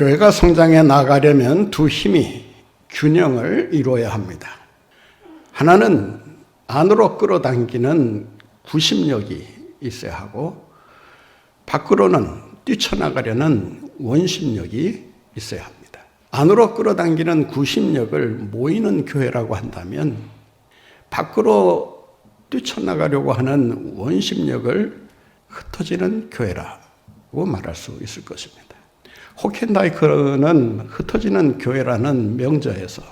교회가 성장해 나가려면 두 힘이 균형을 이루어야 합니다. 하나는 안으로 끌어당기는 구심력이 있어야 하고, 밖으로는 뛰쳐나가려는 원심력이 있어야 합니다. 안으로 끌어당기는 구심력을 모이는 교회라고 한다면, 밖으로 뛰쳐나가려고 하는 원심력을 흩어지는 교회라고 말할 수 있을 것입니다. 호켄다이크는 흩어지는 교회라는 명저에서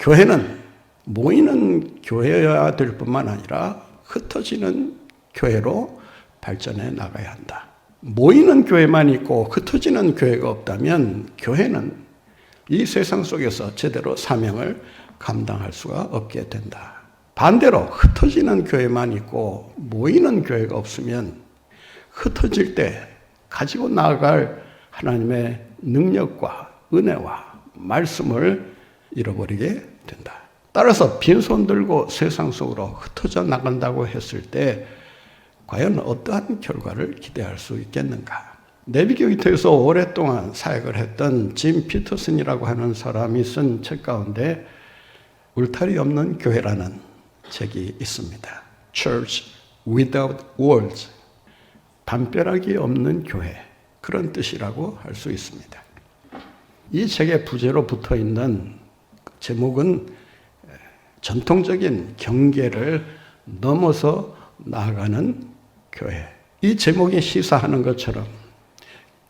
교회는 모이는 교회여야 될 뿐만 아니라 흩어지는 교회로 발전해 나가야 한다. 모이는 교회만 있고 흩어지는 교회가 없다면 교회는 이 세상 속에서 제대로 사명을 감당할 수가 없게 된다. 반대로 흩어지는 교회만 있고 모이는 교회가 없으면 흩어질 때 가지고 나아갈 하나님의 능력과 은혜와 말씀을 잃어버리게 된다. 따라서 빈손 들고 세상 속으로 흩어져 나간다고 했을 때 과연 어떠한 결과를 기대할 수 있겠는가? 내비게이터에서 오랫동안 사역을 했던 짐 피터슨이라고 하는 사람이 쓴 책 가운데 울타리 없는 교회라는 책이 있습니다. Church Without Walls, 담벼락이 없는 교회, 그런 뜻이라고 할 수 있습니다. 이 책의 부제로 붙어있는 제목은 전통적인 경계를 넘어서 나아가는 교회. 이 제목이 시사하는 것처럼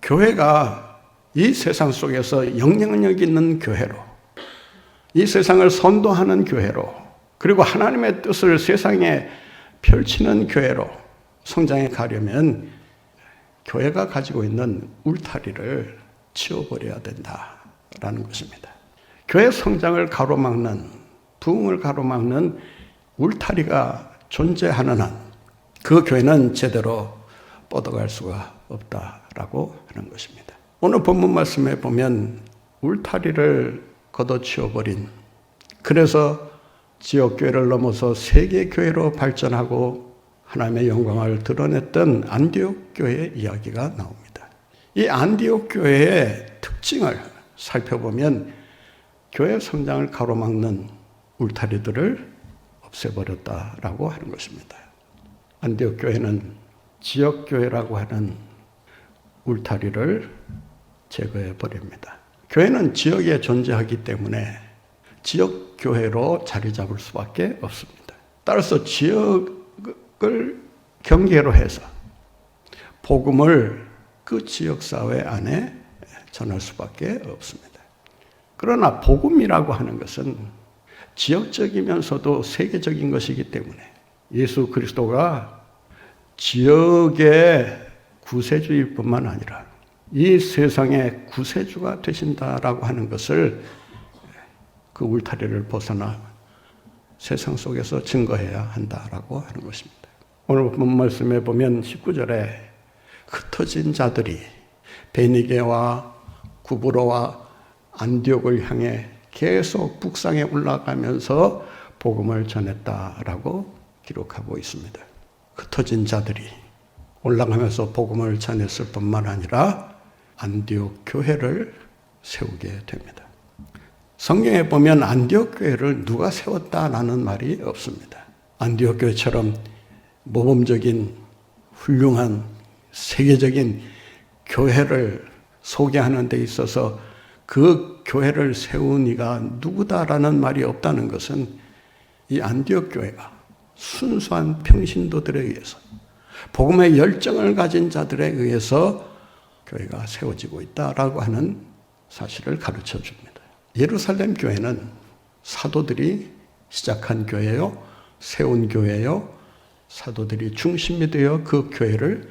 교회가 이 세상 속에서 영향력 있는 교회로, 이 세상을 선도하는 교회로, 그리고 하나님의 뜻을 세상에 펼치는 교회로 성장해 가려면 교회가 가지고 있는 울타리를 치워버려야 된다라는 것입니다. 교회 성장을 가로막는, 부흥을 가로막는 울타리가 존재하는 한 그 교회는 제대로 뻗어갈 수가 없다라고 하는 것입니다. 오늘 본문 말씀에 보면 울타리를 걷어치워버린, 그래서 지역교회를 넘어서 세계교회로 발전하고 하나님의 영광을 드러냈던 안디옥 교회의 이야기가 나옵니다. 이 안디옥 교회의 특징을 살펴보면 교회 성장을 가로막는 울타리들을 없애버렸다라고 하는 것입니다. 안디옥 교회는 지역교회라고 하는 울타리를 제거해 버립니다. 교회는 지역에 존재하기 때문에 지역교회로 자리 잡을 수밖에 없습니다. 따라서 지역을 경계로 해서 복음을 그 지역사회 안에 전할 수밖에 없습니다. 그러나 복음이라고 하는 것은 지역적이면서도 세계적인 것이기 때문에 예수 그리스도가 지역의 구세주일 뿐만 아니라 이 세상의 구세주가 되신다라고 하는 것을 그 울타리를 벗어나 세상 속에서 증거해야 한다라고 하는 것입니다. 오늘 본 말씀에 보면 19절에 흩어진 자들이 베니게와 구브로와 안디옥을 향해 계속 북상에 올라가면서 복음을 전했다라고 기록하고 있습니다. 흩어진 자들이 올라가면서 복음을 전했을 뿐만 아니라 안디옥 교회를 세우게 됩니다. 성경에 보면 안디옥 교회를 누가 세웠다라는 말이 없습니다. 안디옥 교회처럼 모범적인 훌륭한 세계적인 교회를 소개하는 데 있어서 그 교회를 세운 이가 누구다라는 말이 없다는 것은 이 안디옥 교회가 순수한 평신도들에 의해서, 복음의 열정을 가진 자들에 의해서 교회가 세워지고 있다라고 하는 사실을 가르쳐 줍니다. 예루살렘 교회는 사도들이 시작한 교회요, 세운 교회요, 사도들이 중심이 되어 그 교회를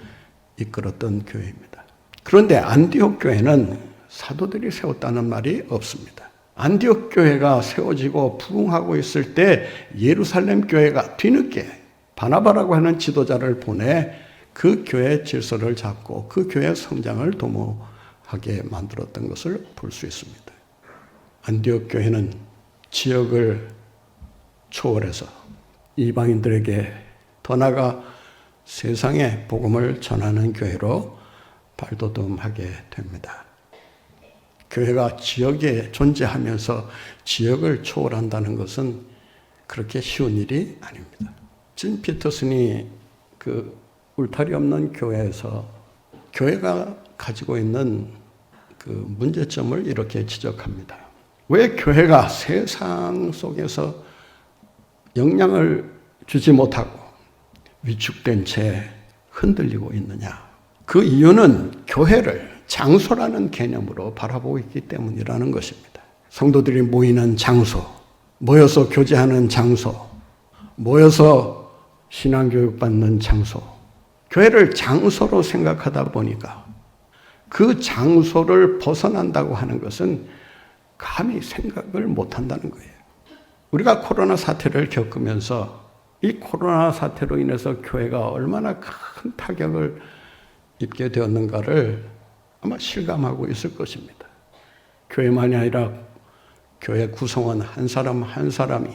이끌었던 교회입니다. 그런데 안디옥 교회는 사도들이 세웠다는 말이 없습니다. 안디옥 교회가 세워지고 부흥하고 있을 때 예루살렘 교회가 뒤늦게 바나바라고 하는 지도자를 보내 그 교회의 질서를 잡고 그 교회의 성장을 도모하게 만들었던 것을 볼 수 있습니다. 안디옥 교회는 지역을 초월해서 이방인들에게 더 나아가 세상에 복음을 전하는 교회로 발돋움하게 됩니다. 교회가 지역에 존재하면서 지역을 초월한다는 것은 그렇게 쉬운 일이 아닙니다. 진 피터슨이 그 울타리 없는 교회에서 교회가 가지고 있는 그 문제점을 이렇게 지적합니다. 왜 교회가 세상 속에서 영향을 주지 못하고 위축된 채 흔들리고 있느냐? 그 이유는 교회를 장소라는 개념으로 바라보고 있기 때문이라는 것입니다. 성도들이 모이는 장소, 모여서 교제하는 장소, 모여서 신앙교육 받는 장소, 교회를 장소로 생각하다 보니까 그 장소를 벗어난다고 하는 것은 감히 생각을 못한다는 거예요. 우리가 코로나 사태를 겪으면서 이 코로나 사태로 인해서 교회가 얼마나 큰 타격을 입게 되었는가를 아마 실감하고 있을 것입니다. 교회만이 아니라 교회 구성원 한 사람 한 사람이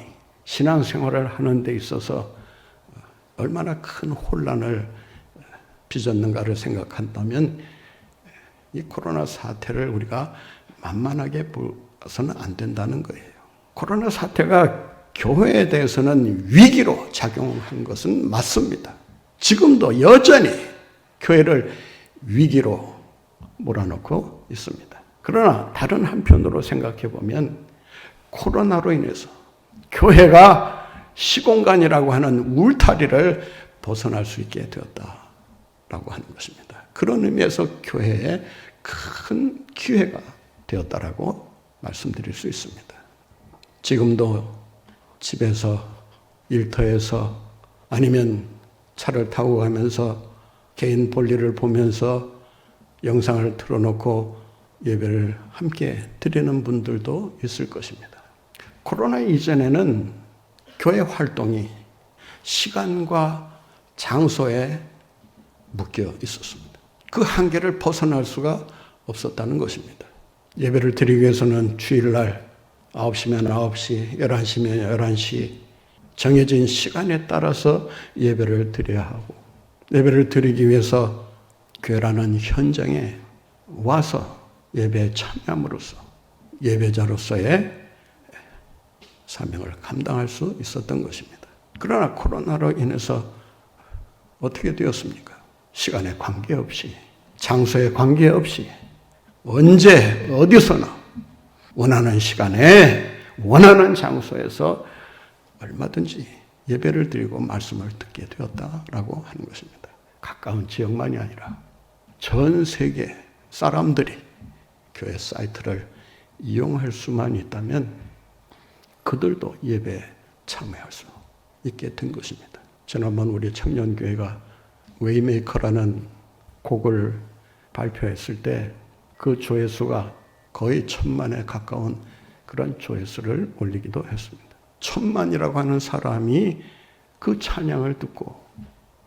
신앙생활을 하는 데 있어서 얼마나 큰 혼란을 빚었는가를 생각한다면 이 코로나 사태를 우리가 만만하게 봐서는 안 된다는 거예요. 코로나 사태가 교회에 대해서는 위기로 작용한 것은 맞습니다. 지금도 여전히 교회를 위기로 몰아넣고 있습니다. 그러나 다른 한편으로 생각해 보면 코로나로 인해서 교회가 시공간이라고 하는 울타리를 벗어날 수 있게 되었다라고 하는 것입니다. 그런 의미에서 교회에 큰 기회가 되었다라고 말씀드릴 수 있습니다. 지금도 집에서, 일터에서 아니면 차를 타고 가면서 개인 볼일을 보면서 영상을 틀어놓고 예배를 함께 드리는 분들도 있을 것입니다. 코로나 이전에는 교회 활동이 시간과 장소에 묶여 있었습니다. 그 한계를 벗어날 수가 없었다는 것입니다. 예배를 드리기 위해서는 주일날 9시면 9시, 11시면 11시 정해진 시간에 따라서 예배를 드려야 하고 예배를 드리기 위해서 교회라는 현장에 와서 예배에 참여함으로써 예배자로서의 사명을 감당할 수 있었던 것입니다. 그러나 코로나로 인해서 어떻게 되었습니까? 시간에 관계없이, 장소에 관계없이 언제 어디서나 원하는 시간에 원하는 장소에서 얼마든지 예배를 드리고 말씀을 듣게 되었다라고 하는 것입니다. 가까운 지역만이 아니라 전 세계 사람들이 교회 사이트를 이용할 수만 있다면 그들도 예배에 참여할 수 있게 된 것입니다. 지난번 우리 청년교회가 웨이메이커라는 곡을 발표했을 때 그 조회수가 거의 1000만에 가까운 그런 조회수를 올리기도 했습니다. 1000만이라고 하는 사람이 그 찬양을 듣고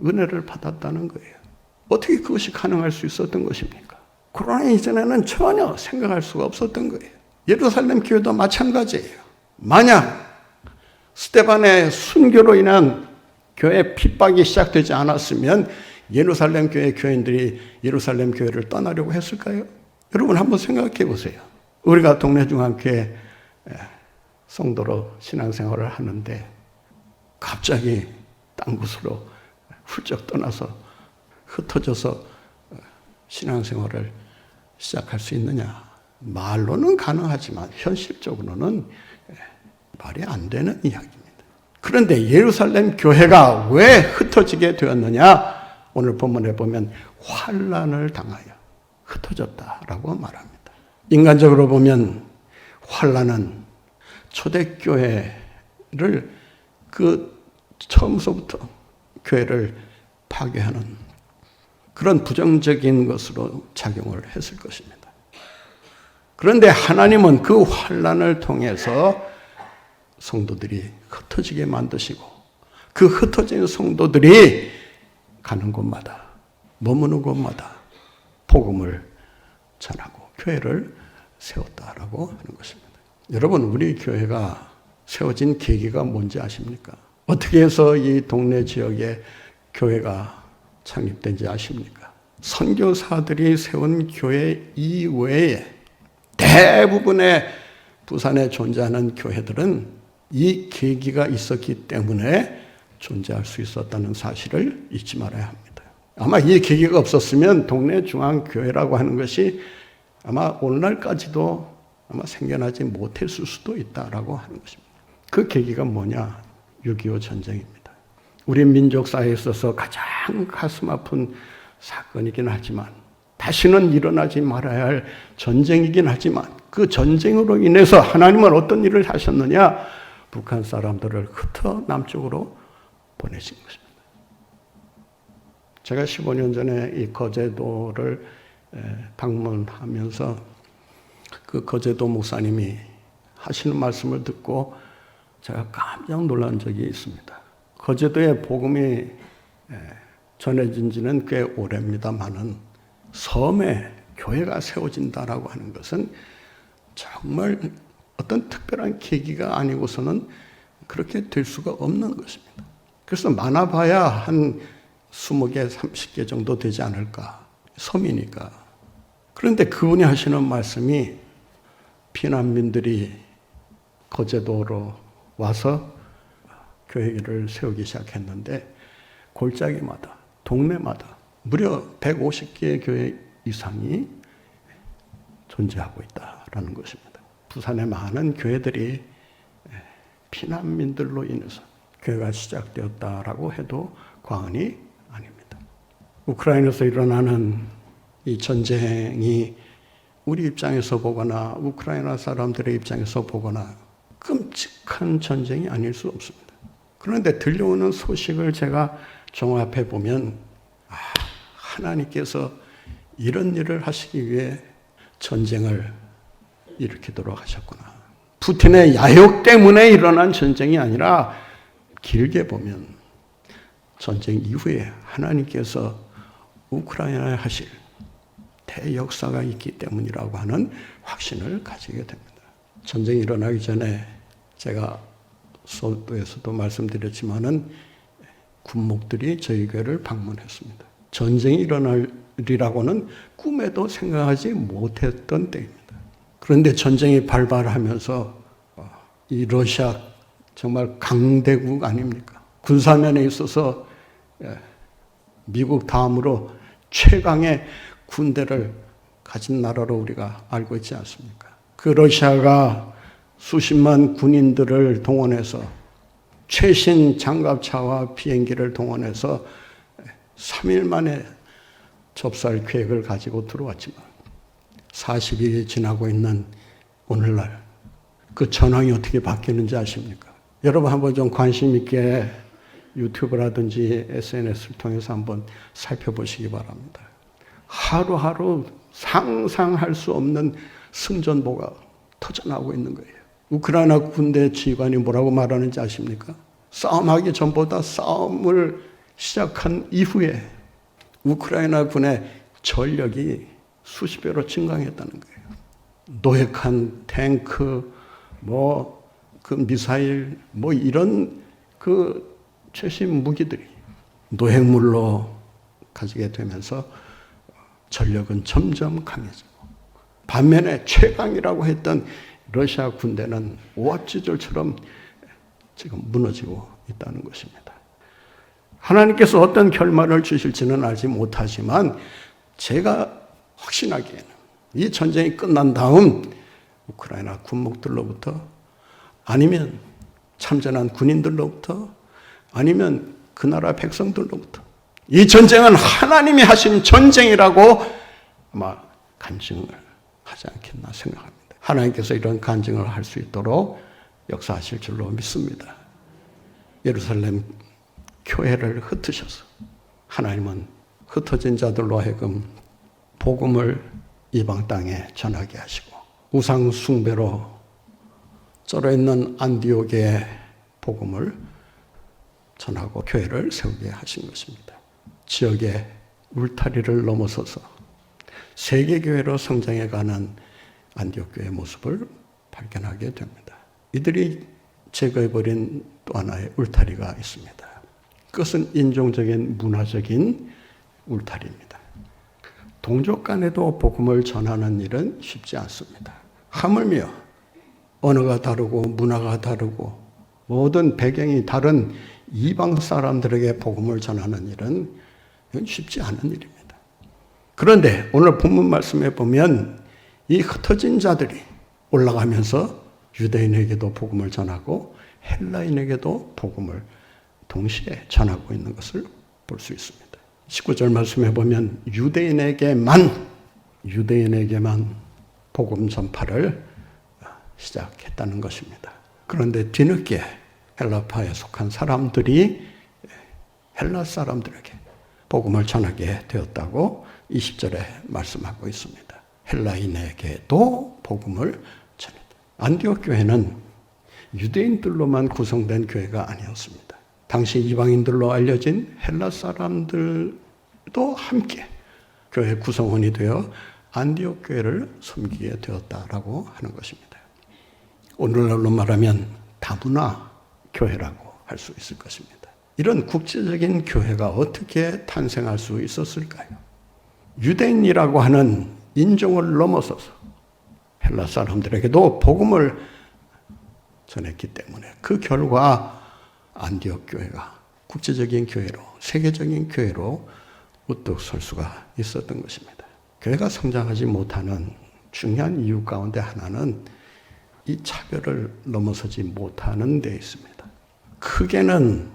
은혜를 받았다는 거예요. 어떻게 그것이 가능할 수 있었던 것입니까? 코로나 이전에는 전혀 생각할 수가 없었던 거예요. 예루살렘 교회도 마찬가지예요. 만약 스데반의 순교로 인한 교회 핍박이 시작되지 않았으면 예루살렘 교회 교인들이 예루살렘 교회를 떠나려고 했을까요? 여러분 한번 생각해 보세요. 우리가 동네 중앙교회 성도로 신앙생활을 하는데 갑자기 딴 곳으로 훌쩍 떠나서 흩어져서 신앙생활을 시작할 수 있느냐? 말로는 가능하지만 현실적으로는 말이 안 되는 이야기입니다. 그런데 예루살렘 교회가 왜 흩어지게 되었느냐? 오늘 본문에 보면 환난을 당하여 흩어졌다라고 말합니다. 인간적으로 보면 환난은 초대교회를 그 처음서부터 교회를 파괴하는 그런 부정적인 것으로 작용을 했을 것입니다. 그런데 하나님은 그 환난을 통해서 성도들이 흩어지게 만드시고 그 흩어진 성도들이 가는 곳마다 머무는 곳마다 복음을 전하고 교회를 세웠다라고 하는 것입니다. 여러분 우리 교회가 세워진 계기가 뭔지 아십니까? 어떻게 해서 이 동네 지역에 교회가 창립된지 아십니까? 선교사들이 세운 교회 이외에 대부분의 부산에 존재하는 교회들은 이 계기가 있었기 때문에 존재할 수 있었다는 사실을 잊지 말아야 합니다. 아마 이 계기가 없었으면 동네 중앙교회라고 하는 것이 아마 오늘날까지도 아마 생겨나지 못했을 수도 있다라고 하는 것입니다. 그 계기가 뭐냐? 6.25 전쟁입니다. 우리 민족 사회에 있어서 가장 가슴 아픈 사건이긴 하지만 다시는 일어나지 말아야 할 전쟁이긴 하지만 그 전쟁으로 인해서 하나님은 어떤 일을 하셨느냐? 북한 사람들을 흩어 남쪽으로 보내신 것입니다. 제가 15년 전에 이 거제도를 방문하면서 그 거제도 목사님이 하시는 말씀을 듣고 제가 깜짝 놀란 적이 있습니다. 거제도에 복음이 전해진 지는 꽤 오래입니다만은 섬에 교회가 세워진다라고 하는 것은 정말 어떤 특별한 계기가 아니고서는 그렇게 될 수가 없는 것입니다. 그래서 많아봐야 한 20개, 30개 정도 되지 않을까. 섬이니까. 그런데 그분이 하시는 말씀이 피난민들이 거제도로 와서 교회를 세우기 시작했는데 골짜기마다, 동네마다 무려 150개의 교회 이상이 존재하고 있다라는 것입니다. 부산의 많은 교회들이 피난민들로 인해서 교회가 시작되었다라고 해도 과언이 아닙니다. 우크라이나에서 일어나는 이 전쟁이 우리 입장에서 보거나 우크라이나 사람들의 입장에서 보거나 끔찍한 전쟁이 아닐 수 없습니다. 그런데 들려오는 소식을 제가 종합해 보면 하나님께서 이런 일을 하시기 위해 전쟁을 일으키도록 하셨구나. 푸틴의 야욕 때문에 일어난 전쟁이 아니라 길게 보면 전쟁 이후에 하나님께서 우크라이나에 하실 대역사가 있기 때문이라고 하는 확신을 가지게 됩니다. 전쟁이 일어나기 전에 제가 서울도에서도 말씀드렸지만은 군목들이 저희 교회를 방문했습니다. 전쟁이 일어날이라고는 꿈에도 생각하지 못했던 때입니다. 그런데 전쟁이 발발하면서 이 러시아 정말 강대국 아닙니까? 군사면에 있어서 미국 다음으로 최강의 군대를 가진 나라로 우리가 알고 있지 않습니까? 그 러시아가 수십만 군인들을 동원해서 최신 장갑차와 비행기를 동원해서 3일 만에 접수할 계획을 가지고 들어왔지만 40일이 지나고 있는 오늘날 그 전황이 어떻게 바뀌는지 아십니까? 여러분 한번 좀 관심 있게 유튜브라든지 SNS를 통해서 한번 살펴보시기 바랍니다. 하루하루 상상할 수 없는 승전보가 터져나오고 있는 거예요. 우크라이나 군대 지휘관이 뭐라고 말하는지 아십니까? 싸움하기 전보다 싸움을 시작한 이후에 우크라이나 군의 전력이 수십 배로 증강했다는 거예요. 노획한 탱크, 그 미사일, 이런 그 최신 무기들이 노획물로 가지게 되면서 전력은 점점 강해지고 반면에 최강이라고 했던 러시아 군대는 오합지졸처럼 지금 무너지고 있다는 것입니다. 하나님께서 어떤 결말을 주실지는 알지 못하지만 제가 확신하기에는 이 전쟁이 끝난 다음 우크라이나 군목들로부터 아니면 참전한 군인들로부터 아니면 그 나라 백성들로부터 이 전쟁은 하나님이 하신 전쟁이라고 아마 간증을 하지 않겠나 생각합니다. 하나님께서 이런 간증을 할 수 있도록 역사하실 줄로 믿습니다. 예루살렘 교회를 흩으셔서 하나님은 흩어진 자들로 하여금 복음을 이방 땅에 전하게 하시고 우상 숭배로 쩔어있는 안디옥의 복음을 전하고 교회를 세우게 하신 것입니다. 지역의 울타리를 넘어서서 세계교회로 성장해가는 안디옥 교회의 모습을 발견하게 됩니다. 이들이 제거해버린 또 하나의 울타리가 있습니다. 그것은 인종적인 문화적인 울타리입니다. 동족 간에도 복음을 전하는 일은 쉽지 않습니다. 하물며 언어가 다르고 문화가 다르고 모든 배경이 다른 이방 사람들에게 복음을 전하는 일은 이건 쉽지 않은 일입니다. 그런데 오늘 본문 말씀에 보면 이 흩어진 자들이 올라가면서 유대인에게도 복음을 전하고 헬라인에게도 복음을 동시에 전하고 있는 것을 볼 수 있습니다. 19절 말씀해 보면 유대인에게만 복음 전파를 시작했다는 것입니다. 그런데 뒤늦게 헬라파에 속한 사람들이 헬라 사람들에게 복음을 전하게 되었다고 20절에 말씀하고 있습니다. 헬라인에게도 복음을 전했다. 안디옥 교회는 유대인들로만 구성된 교회가 아니었습니다. 당시 이방인들로 알려진 헬라 사람들도 함께 교회 구성원이 되어 안디옥 교회를 섬기게 되었다라고 하는 것입니다. 오늘날로 말하면 다문화 교회라고 할 수 있을 것입니다. 이런 국제적인 교회가 어떻게 탄생할 수 있었을까요? 유대인이라고 하는 인종을 넘어서서 헬라 사람들에게도 복음을 전했기 때문에 그 결과 안디옥 교회가 국제적인 교회로, 세계적인 교회로 우뚝 설 수가 있었던 것입니다. 교회가 성장하지 못하는 중요한 이유 가운데 하나는 이 차별을 넘어서지 못하는 데 있습니다. 크게는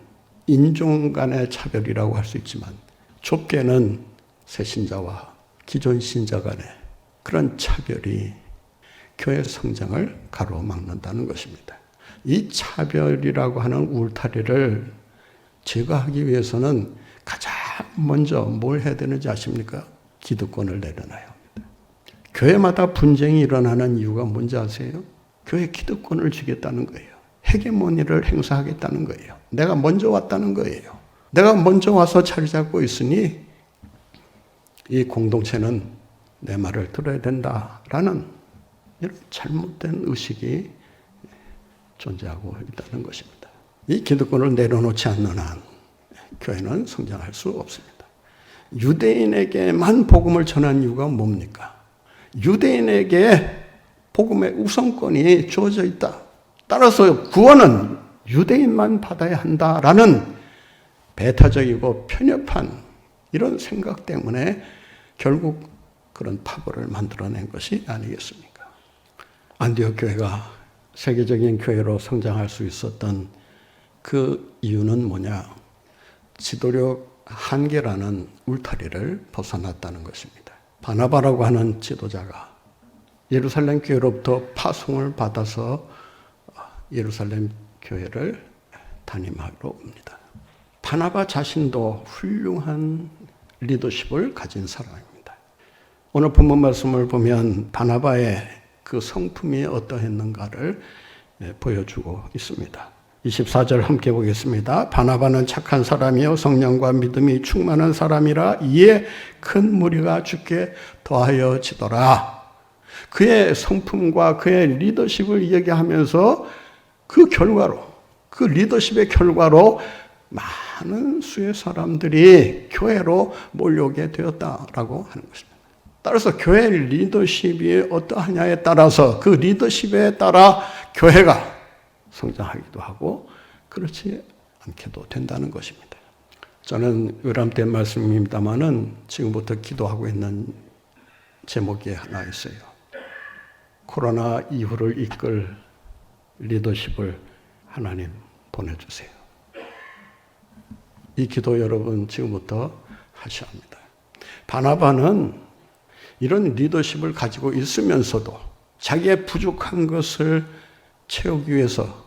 인종 간의 차별이라고 할 수 있지만 좁게는 새신자와 기존 신자 간의 그런 차별이 교회 성장을 가로막는다는 것입니다. 이 차별이라고 하는 울타리를 제거하기 위해서는 가장 먼저 뭘 해야 되는지 아십니까? 기득권을 내려놔야 합니다. 교회마다 분쟁이 일어나는 이유가 뭔지 아세요? 교회 기득권을 주겠다는 거예요. 헤게모니를 행사하겠다는 거예요. 내가 먼저 왔다는 거예요. 내가 먼저 와서 자리 잡고 있으니 이 공동체는 내 말을 들어야 된다라는 이런 잘못된 의식이 존재하고 있다는 것입니다. 이 기득권을 내려놓지 않는 한 교회는 성장할 수 없습니다. 유대인에게만 복음을 전한 이유가 뭡니까? 유대인에게 복음의 우선권이 주어져 있다. 따라서 구원은 유대인만 받아야 한다라는 배타적이고 편협한 이런 생각 때문에 결국 그런 파벌을 만들어낸 것이 아니겠습니까? 안디옥 교회가 세계적인 교회로 성장할 수 있었던 그 이유는 뭐냐? 지도력 한계라는 울타리를 벗어났다는 것입니다. 바나바라고 하는 지도자가 예루살렘 교회로부터 파송을 받아서 예루살렘 교회를 담임하러 옵니다. 바나바 자신도 훌륭한 리더십을 가진 사람입니다. 오늘 본문 말씀을 보면 바나바의 그 성품이 어떠했는가를 보여주고 있습니다. 24절 함께 보겠습니다. 바나바는 착한 사람이요 성령과 믿음이 충만한 사람이라 이에 큰 무리가 주께 더하여지더라. 그의 성품과 그의 리더십을 얘기하면서 그 결과로, 그 리더십의 결과로 많은 수의 사람들이 교회로 몰려오게 되었다라고 하는 것입니다. 따라서 교회 리더십이 어떠하냐에 따라서 그 리더십에 따라 교회가 성장하기도 하고 그렇지 않게도 된다는 것입니다. 저는 의람된 말씀입니다만은 지금부터 기도하고 있는 제목이 하나 있어요. 코로나 이후를 이끌 리더십을 하나님 보내주세요. 이 기도 여러분 지금부터 하셔야 합니다. 바나바는 이런 리더십을 가지고 있으면서도 자기의 부족한 것을 채우기 위해서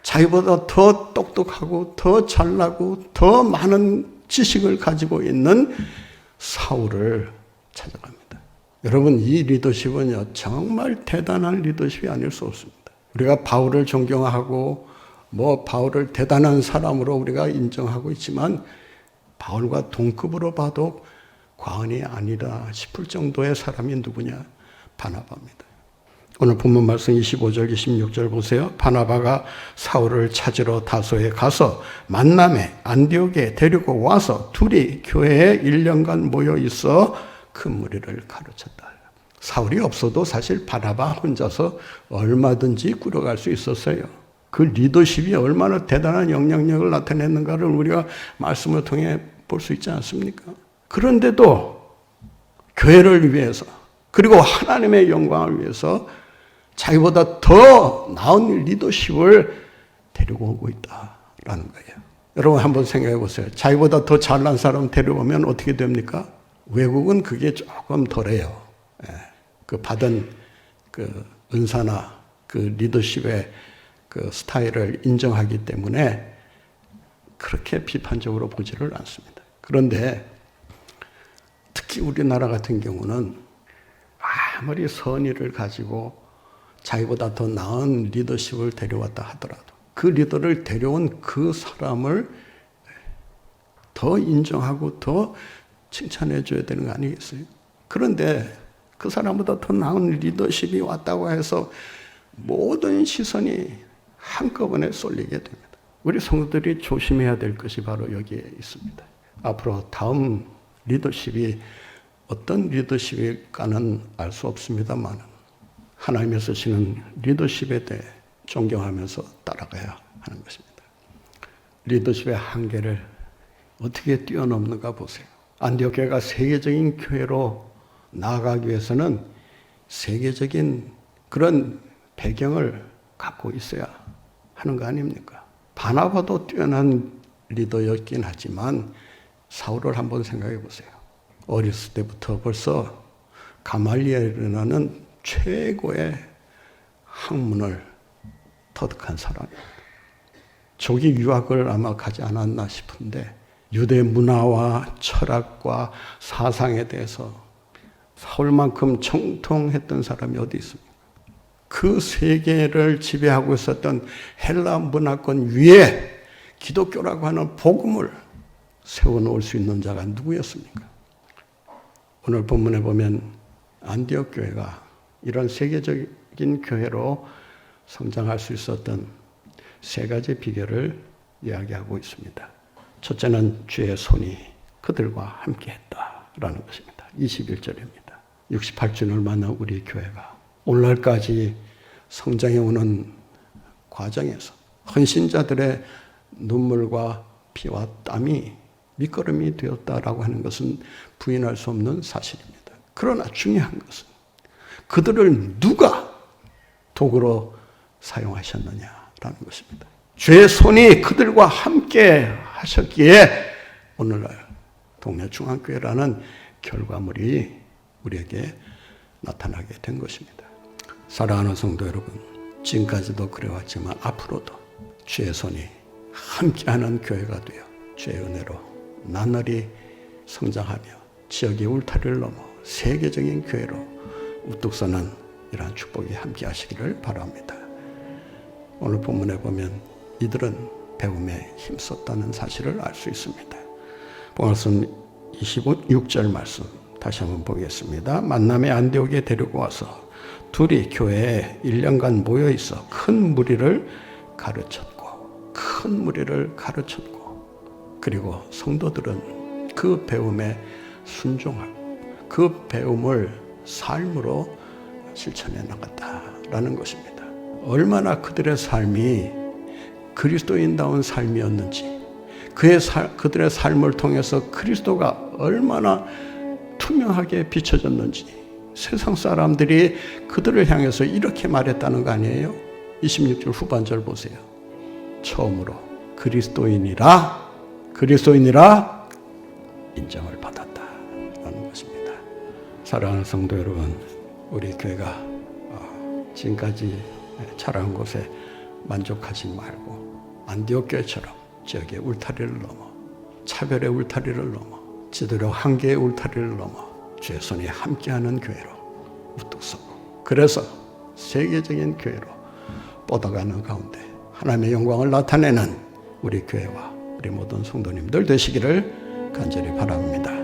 자기보다 더 똑똑하고 더 잘나고 더 많은 지식을 가지고 있는 사울을 찾아갑니다. 여러분 이 리더십은요 정말 대단한 리더십이 아닐 수 없습니다. 우리가 바울을 존경하고 바울을 대단한 사람으로 우리가 인정하고 있지만 바울과 동급으로 봐도 과언이 아니라 싶을 정도의 사람이 누구냐? 바나바입니다. 오늘 본문 말씀 25절, 26절 보세요. 바나바가 사울을 찾으러 다소에 가서 만남에 안디옥에 데리고 와서 둘이 교회에 1년간 모여 있어 큰 무리를 가르쳤다. 사울이 없어도 사실 바나바 혼자서 얼마든지 꾸려갈 수 있었어요. 그 리더십이 얼마나 대단한 영향력을 나타냈는가를 우리가 말씀을 통해 볼 수 있지 않습니까? 그런데도 교회를 위해서 그리고 하나님의 영광을 위해서 자기보다 더 나은 리더십을 데리고 오고 있다라는 거예요. 여러분 한번 생각해 보세요. 자기보다 더 잘난 사람 데려오면 어떻게 됩니까? 외국은 그게 조금 덜해요. 그 받은 그 은사나 그 리더십의 그 스타일을 인정하기 때문에 그렇게 비판적으로 보지를 않습니다. 그런데 특히 우리나라 같은 경우는 아무리 선의를 가지고 자기보다 더 나은 리더십을 데려왔다 하더라도 그 리더를 데려온 그 사람을 더 인정하고 더 칭찬해 줘야 되는 거 아니겠어요? 그런데 그 사람보다 더 나은 리더십이 왔다고 해서 모든 시선이 한꺼번에 쏠리게 됩니다. 우리 성도들이 조심해야 될 것이 바로 여기에 있습니다. 앞으로 다음 리더십이 어떤 리더십일까는 알 수 없습니다만 하나님이 쓰시는 리더십에 대해 존경하면서 따라가야 하는 것입니다. 리더십의 한계를 어떻게 뛰어넘는가 보세요. 안디옥 교회가 세계적인 교회로 나아가기 위해서는 세계적인 그런 배경을 갖고 있어야 하는 거 아닙니까? 바나바도 뛰어난 리더였긴 하지만 사울을 한번 생각해 보세요. 어렸을 때부터 벌써 가말리엘이라는 최고의 학문을 터득한 사람입니다. 조기 유학을 아마 가지 않았나 싶은데 유대 문화와 철학과 사상에 대해서 사울만큼 정통했던 사람이 어디 있습니까? 그 세계를 지배하고 있었던 헬라 문화권 위에 기독교라고 하는 복음을 세워놓을 수 있는 자가 누구였습니까? 오늘 본문에 보면 안디옥 교회가 이런 세계적인 교회로 성장할 수 있었던 세 가지 비결을 이야기하고 있습니다. 첫째는 주의 손이 그들과 함께 했다라는 것입니다. 21절입니다. 68주년을 맞는 우리 교회가 오늘날까지 성장해 오는 과정에서 헌신자들의 눈물과 피와 땀이 밑거름이 되었다라고 하는 것은 부인할 수 없는 사실입니다. 그러나 중요한 것은 그들을 누가 도구로 사용하셨느냐라는 것입니다. 주의 손이 그들과 함께 하셨기에 오늘날 동네 중앙교회라는 결과물이 우리에게 나타나게 된 것입니다. 사랑하는 성도 여러분, 지금까지도 그래왔지만 앞으로도 주의 손이 함께하는 교회가 되어 주의 은혜로 나날이 성장하며 지역의 울타리를 넘어 세계적인 교회로 우뚝 서는 이러한 축복이 함께 하시기를 바랍니다. 오늘 본문에 보면 이들은 배움에 힘썼다는 사실을 알 수 있습니다. 말씀 26절 말씀 다시 한번 보겠습니다. 만남의 안디옥에 데리고 와서 둘이 교회에 1년간 모여 있어 큰 무리를 가르쳤고 그리고 성도들은 그 배움에 순종하고 그 배움을 삶으로 실천해 나갔다라는 것입니다. 얼마나 그들의 삶이 그리스도인다운 삶이었는지, 그들의 삶을 통해서 그리스도가 얼마나 투명하게 비춰졌는지 세상 사람들이 그들을 향해서 이렇게 말했다는 거 아니에요? 26절 후반절 보세요. 처음으로 그리스도인이라 인정을 받았다라는 것입니다. 사랑하는 성도 여러분, 우리 교회가 지금까지 자라온 곳에 만족하지 말고 안디옥 교회처럼 지역의 울타리를 넘어 차별의 울타리를 넘어 지도력 한계의 울타리를 넘어 주의 손이 함께하는 교회로 우뚝 서고 그래서 세계적인 교회로 뻗어가는 가운데 하나님의 영광을 나타내는 우리 교회와 우리 모든 성도님들 되시기를 간절히 바랍니다.